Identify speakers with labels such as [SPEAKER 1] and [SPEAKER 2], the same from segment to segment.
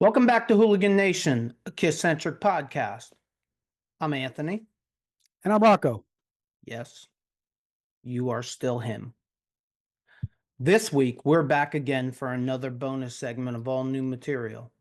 [SPEAKER 1] Welcome back to Hooligan Nation, a KISS-Centric podcast. I'm Anthony.
[SPEAKER 2] And I'm Rocco.
[SPEAKER 1] Yes, you are still him. This week, we're back again for another bonus segment of all new material.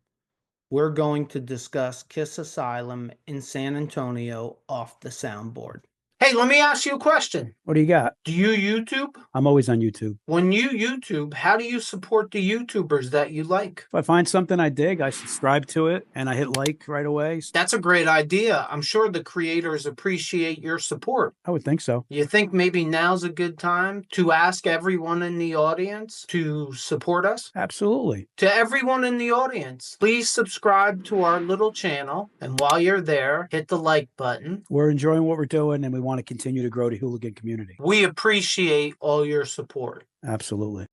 [SPEAKER 1] We're going to discuss KISS Asylum in San Antonio off the soundboard. Hey, let me ask you a question.
[SPEAKER 2] What do you got?
[SPEAKER 1] Do you YouTube?
[SPEAKER 2] I'm always on YouTube.
[SPEAKER 1] When you YouTube, how do you support the YouTubers that you like?
[SPEAKER 2] If I find something I dig, I subscribe to it and I hit like right away.
[SPEAKER 1] That's a great idea. I'm sure the creators appreciate your support.
[SPEAKER 2] I would think so.
[SPEAKER 1] You think maybe now's a good time to ask everyone in the audience to support us?
[SPEAKER 2] Absolutely.
[SPEAKER 1] To everyone in the audience, please subscribe to our little channel. And while you're there, hit the like button.
[SPEAKER 2] We're enjoying what we're doing and we want to continue to grow the hooligan community.
[SPEAKER 1] We appreciate all your support.
[SPEAKER 2] Absolutely.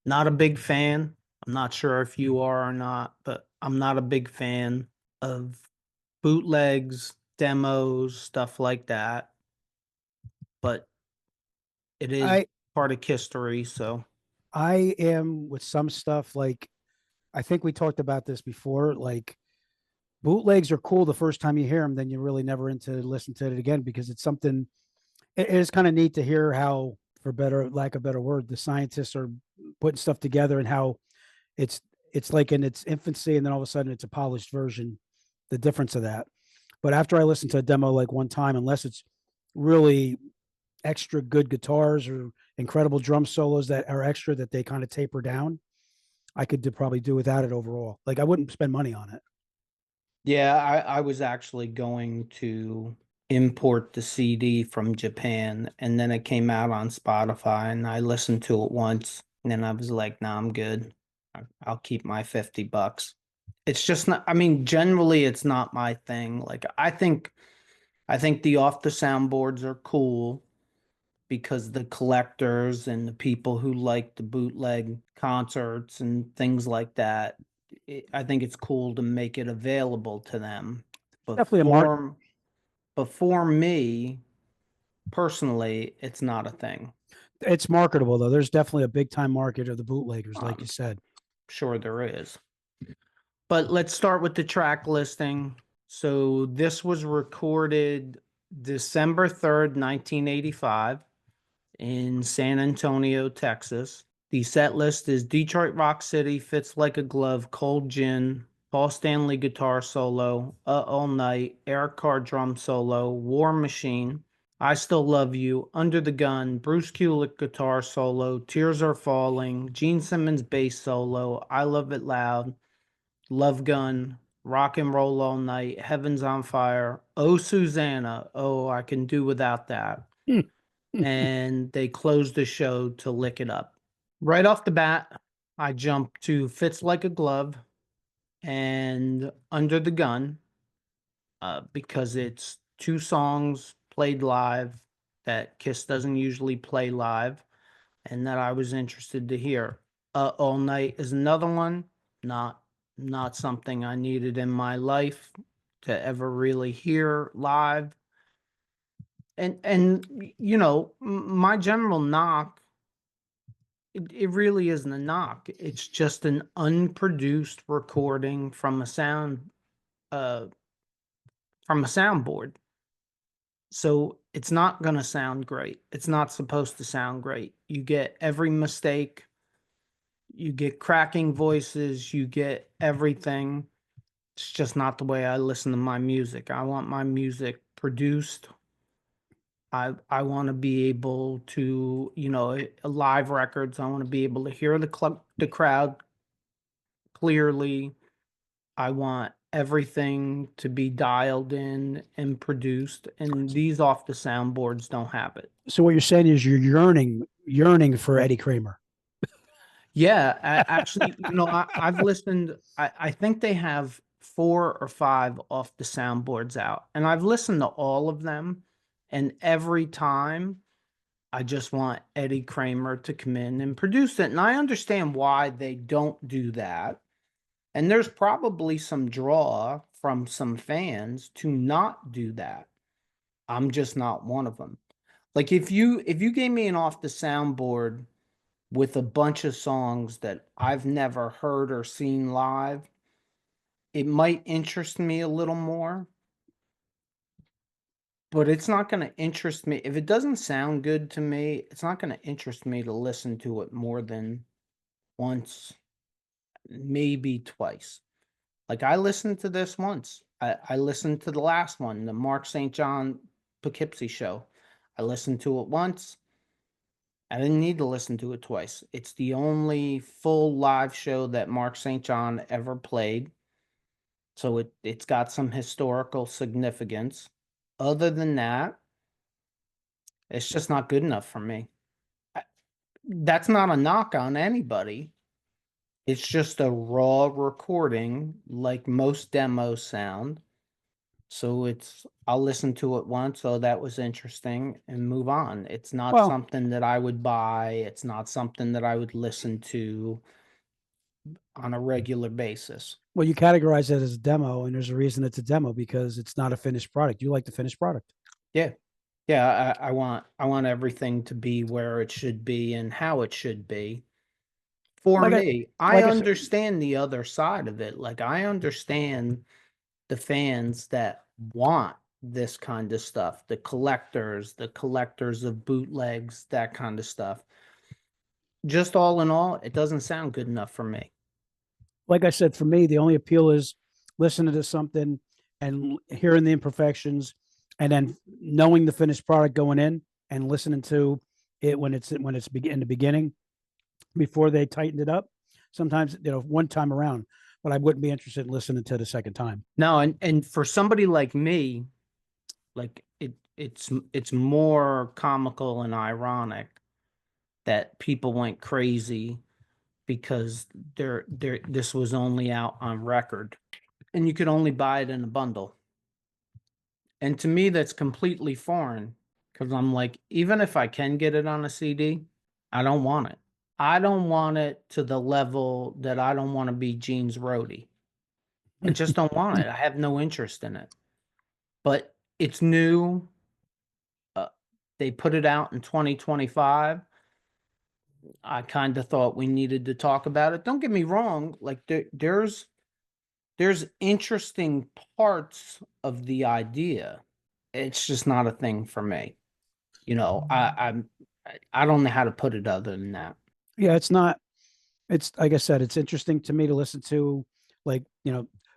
[SPEAKER 1] Not a big fan. I'm not sure if you are or not, but I'm not a big fan of bootlegs, demos, stuff like that. But it is part of history, so.
[SPEAKER 2] I am with some stuff, like, I think we talked about this before, like, bootlegs are cool the first time you hear them, then you're really never into listen to it again, because it's something, it is kind of neat to hear how, for better, lack of a better word, the scientists are putting stuff together and how it's like in its infancy and then all of a sudden it's a polished version, the difference of that. But after I listened to a demo like one time, unless it's really extra good guitars or incredible drum solos that are extra that they kind of taper down, I could probably do without it overall. Like, I wouldn't spend money on it.
[SPEAKER 1] Yeah, I was actually going to import the CD from Japan, and then it came out on Spotify, and I listened to it once, and then I was like, nah, I'm good. I'll keep my $50. It's just not, I mean, generally it's not my thing. Like, I think the Off the Soundboards are cool because the collectors and the people who like the bootleg concerts and things like that, I think it's cool to make it available to them.
[SPEAKER 2] Definitely a mark.
[SPEAKER 1] But for me, personally, it's not a thing.
[SPEAKER 2] It's marketable, though. There's definitely a big time market of the bootleggers, like you said.
[SPEAKER 1] Sure there is. But let's start with the track listing. So this was recorded December 3rd, 1985 in San Antonio, Texas. The set list is Detroit Rock City, Fits Like a Glove, Cold Gin, Paul Stanley guitar solo, All Night, Eric Carr drum solo, War Machine, I Still Love You, Under the Gun, Bruce Kulick guitar solo, Tears Are Falling, Gene Simmons bass solo, I Love It Loud, Love Gun, Rock and Roll All Night, Heaven's on Fire, Oh Susanna, oh I Can Do Without That. And they closed the show to Lick It Up. Right off the bat, I jumped to Fits Like a Glove and Under the Gun because it's two songs played live that KISS doesn't usually play live and that I was interested to hear. All Night is another one, not something I needed in my life to ever really hear live. And you know, my general knock, it really isn't a knock. It's just an unproduced recording from a soundboard. So it's not going to sound great. It's not supposed to sound great. You get every mistake. You get cracking voices. You get everything. It's just not the way I listen to my music. I want my music produced. I want to be able to, you know, live records. I want to be able to hear the crowd clearly. I want everything to be dialed in and produced, and these Off the Soundboards don't have it.
[SPEAKER 2] So what you're saying is you're yearning for Eddie Kramer.
[SPEAKER 1] Yeah, actually, you know, I've listened. I think they have 4 or 5 Off the Soundboards out, and I've listened to all of them. And every time, I just want Eddie Kramer to come in and produce it. And I understand why they don't do that. And there's probably some draw from some fans to not do that. I'm just not one of them. Like, if you gave me an Off the Soundboard with a bunch of songs that I've never heard or seen live, it might interest me a little more, but it's not going to interest me. If it doesn't sound good to me, it's not going to interest me to listen to it more than once, maybe twice. Like I listened to this once. I listened to the last one, the Mark St. John Poughkeepsie show. I listened to it once. I didn't need to listen to it twice. It's the only full live show that Mark St. John ever played. So it's got some historical significance. Other than that, it's just not good enough for me. That's not a knock on anybody. It's just a raw recording like most demos sound. So I'll listen to it once. Oh, that was interesting, and move on. It's not
[SPEAKER 2] Well,
[SPEAKER 1] something that I would buy. It's not something that I would listen to on a regular basis.
[SPEAKER 2] well, you categorize it as a demo, and there's a reason it's a demo because it's not a finished product. You like the finished product.
[SPEAKER 1] Yeah. Yeah, I want everything to be where it should be and how it should be. For
[SPEAKER 2] Like I
[SPEAKER 1] me, I
[SPEAKER 2] like I said,
[SPEAKER 1] understand the other side of it. Like I understand the fans that want this kind of stuff, the collectors of bootlegs, that kind of stuff. Just all in all, it doesn't sound good enough for me.
[SPEAKER 2] like I said, for me, the only appeal is listening to something and hearing the imperfections, and then knowing the finished product going in and listening to it when it's in the beginning before they tightened it up. Sometimes, one time around, but I wouldn't be interested in listening to the second time.
[SPEAKER 1] No, and for somebody like me, like it's more comical and ironic that people went crazy because this was only out on record and you could only buy it in a bundle. And to me, that's completely foreign because I'm like, even if I can get it on a CD, I don't want it. I don't want it to the level that I don't want to be Gene's roadie. I just don't want it. I have no interest in it. But it's new. Uh, they put it out in 2025. I kind of thought we needed to talk about it. Don't get me wrong, like there's interesting parts of the idea. It's just not a thing for me. I don't know how to put it other than that.
[SPEAKER 2] Yeah, it's not. It's like I said, it's interesting to me to listen to. Like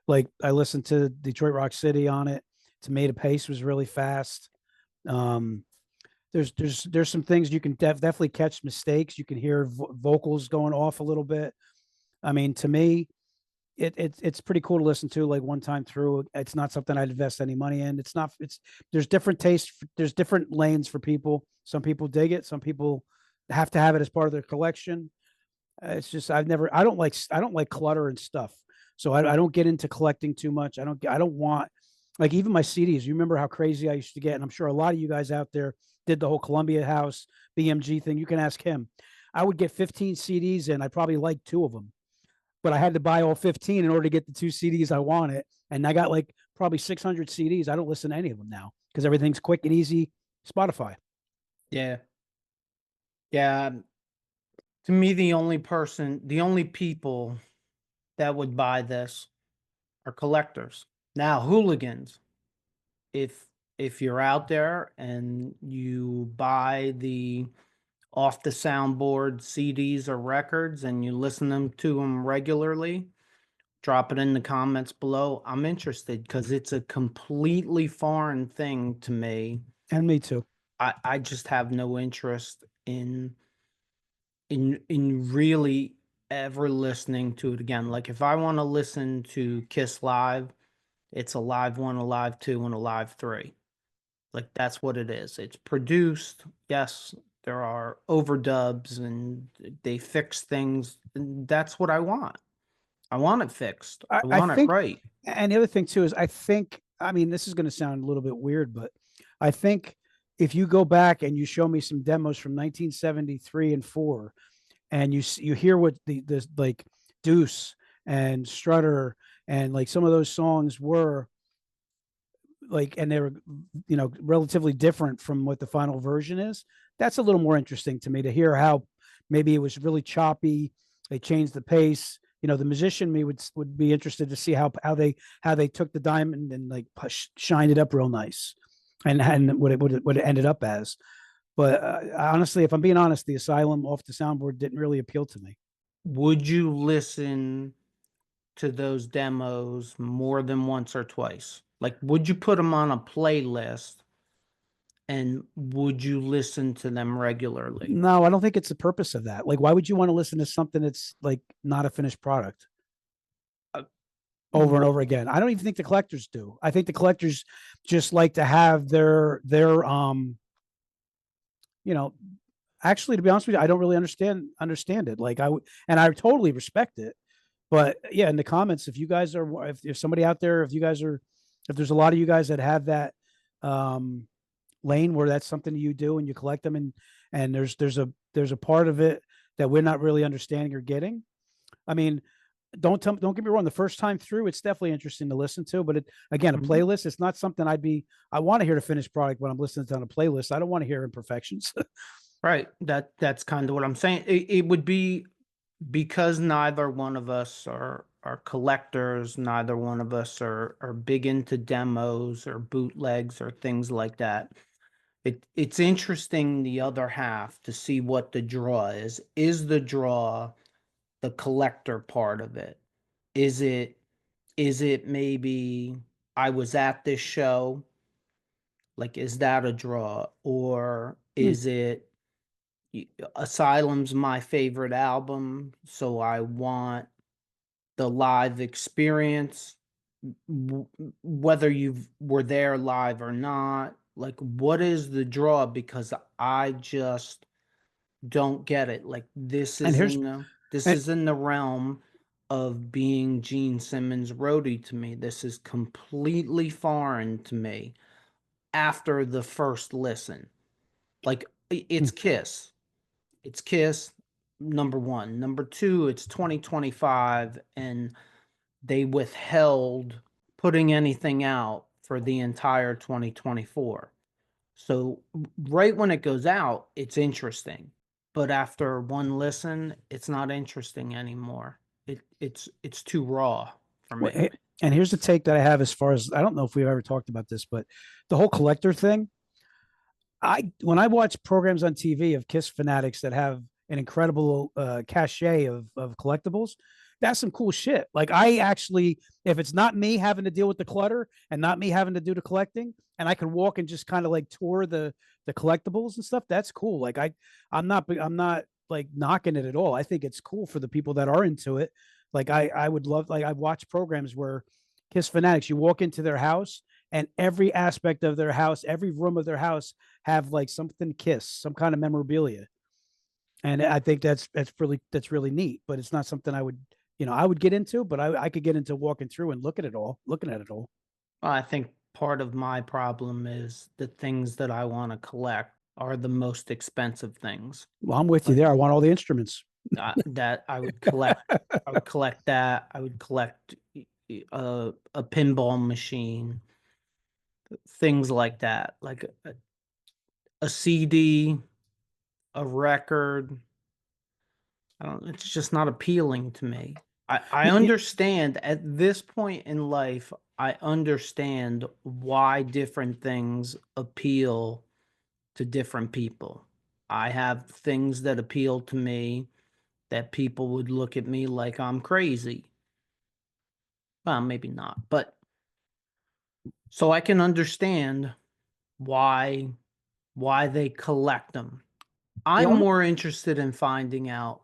[SPEAKER 2] like I listened to Detroit Rock City on it. Tomato Paste was really fast. Um, there's some things you can definitely catch mistakes. You can hear vocals going off a little bit. I mean, to me, it's pretty cool to listen to like one time through. It's not something I'd invest any money in. It's not. There's different tastes. There's different lanes for people. Some people dig it. Some people have to have it as part of their collection. It's just I don't like clutter and stuff. So I don't get into collecting too much. I don't want, like, even my CDs. You remember how crazy I used to get, and I'm sure a lot of you guys out there did the whole Columbia House BMG thing. You can ask him. I would get 15 CDs and I probably liked two of them, but I had to buy all 15 in order to get the two CDs I wanted. And I got like probably 600 CDs. I don't listen to any of them now because everything's quick and easy. Spotify.
[SPEAKER 1] Yeah. Yeah. To me, the only people that would buy this are collectors. Now, hooligans, if if you're out there and you buy the Off the Soundboard CDs or records and you listen to them regularly, drop it in the comments below. I'm interested because it's a completely foreign thing to me.
[SPEAKER 2] And me too.
[SPEAKER 1] I just have no interest in really ever listening to it again. Like if I want to listen to Kiss live, it's a live 1, a live 2, and a live 3. Like that's what it is. It's produced. Yes, there are overdubs and they fix things. And that's what I want. I want it fixed. I
[SPEAKER 2] I
[SPEAKER 1] want it
[SPEAKER 2] think,
[SPEAKER 1] right.
[SPEAKER 2] and the other thing too is I mean, this is going to sound a little bit weird, but I think if you go back and you show me some demos from 1973 and 4, and you hear what the like Deuce and Strutter and like some of those songs were like, and they were relatively different from what the final version is. That's a little more interesting to me to hear how maybe it was really choppy. They changed the pace. the musician me would be interested to see how they took the diamond and like shined it up real nice, and what it ended up as. But honestly, if I'm being honest, the Asylum Off the Soundboard didn't really appeal to me.
[SPEAKER 1] Would you listen to those demos more than once or twice? Like, would you put them on a playlist, and would you listen to them regularly?
[SPEAKER 2] No, I don't think it's the purpose of that. Like, why would you want to listen to something that's like not a finished product over and over again? I don't even think the collectors do. I think the collectors just like to have their actually, to be honest with you, I don't really understand it. Like and I totally respect it. But yeah, in the comments, if you guys are, if somebody out there, if there's a lot of you guys that have that lane where that's something you do and you collect them, and there's a part of it that we're not really understanding or getting. I mean, don't get me wrong. The first time through, it's definitely interesting to listen to, but again, a playlist, it's not something I want to hear the finished product when I'm listening to on a playlist. I don't want to hear imperfections.
[SPEAKER 1] Right. That's kind of what I'm saying. It would be, because neither one of us are collectors, neither one of us are big into demos or bootlegs or things like that. It's interesting, the other half, to see what the draw is. Is the draw the collector part of it? Is it maybe I was at this show? Like, is that a draw? Or is it Asylum's my favorite album, so I want the live experience, whether you were there live or not? Like, what is the draw? Because I just don't get it. Like, this
[SPEAKER 2] And
[SPEAKER 1] is
[SPEAKER 2] here's
[SPEAKER 1] in the realm of being Gene Simmons' roadie to me. This is completely foreign to me after the first listen. Like, it's KISS. It's KISS, number one. Number two, it's 2025, and they withheld putting anything out for the entire 2024. So right when it goes out, it's interesting. But after one listen, it's not interesting anymore. It's too raw for me.
[SPEAKER 2] and here's the take that I have, as far as, I don't know if we've ever talked about this, but the whole collector thing. When I watch programs on TV of KISS fanatics that have an incredible cachet of collectibles, that's some cool shit. Like, I actually, if it's not me having to deal with the clutter and not me having to do the collecting, and I can walk and just kind of like tour the collectibles and stuff, that's cool. Like, I'm not like knocking it at all. I think it's cool for the people that are into it. Like, I would love, like, I watch programs where KISS fanatics, you walk into their house and every aspect of their house, every room of their house have like something KISS, some kind of memorabilia. And I think that's really neat, but it's not something I would get into, but I could get into walking through and looking at it all.
[SPEAKER 1] Well, I think part of my problem is the things that I want to collect are the most expensive things.
[SPEAKER 2] Well, I'm with you there. I want all the instruments.
[SPEAKER 1] That I would collect. I would collect that. I would collect a pinball machine, things like that, like a CD, a record. I don't. It's just not appealing to me. I understand at this point in life. I understand why different things appeal to different people. I have things that appeal to me that people would look at me like I'm crazy. Well, maybe not, but so I can understand why they collect them. I'm more interested in finding out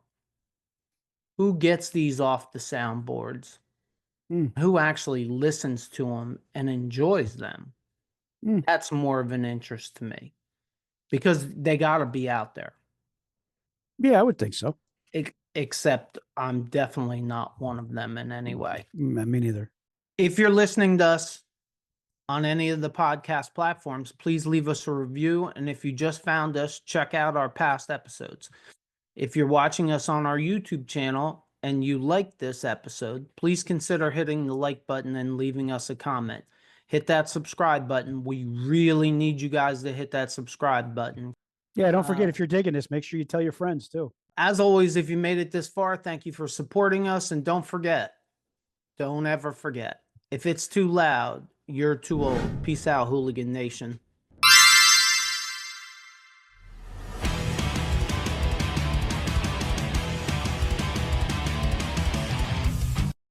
[SPEAKER 1] who gets these off the soundboards, who actually listens to them and enjoys them. That's more of an interest to me, because they got to be out there.
[SPEAKER 2] Yeah, I would think so.
[SPEAKER 1] Except I'm definitely not one of them in any way.
[SPEAKER 2] Me neither.
[SPEAKER 1] If you're listening to us on any of the podcast platforms, please leave us a review. And if you just found us, check out our past episodes. If you're watching us on our YouTube channel and you like this episode, please consider hitting the like button and leaving us a comment. Hit that subscribe button. We really need you guys to hit that subscribe button.
[SPEAKER 2] Yeah, don't forget
[SPEAKER 1] Uh,
[SPEAKER 2] if you're digging this, make sure you tell your friends too.
[SPEAKER 1] As always, if you made it this far, thank you for supporting us. And don't forget, don't ever forget, if it's too loud, you're too old. Peace out, Hooligan Nation.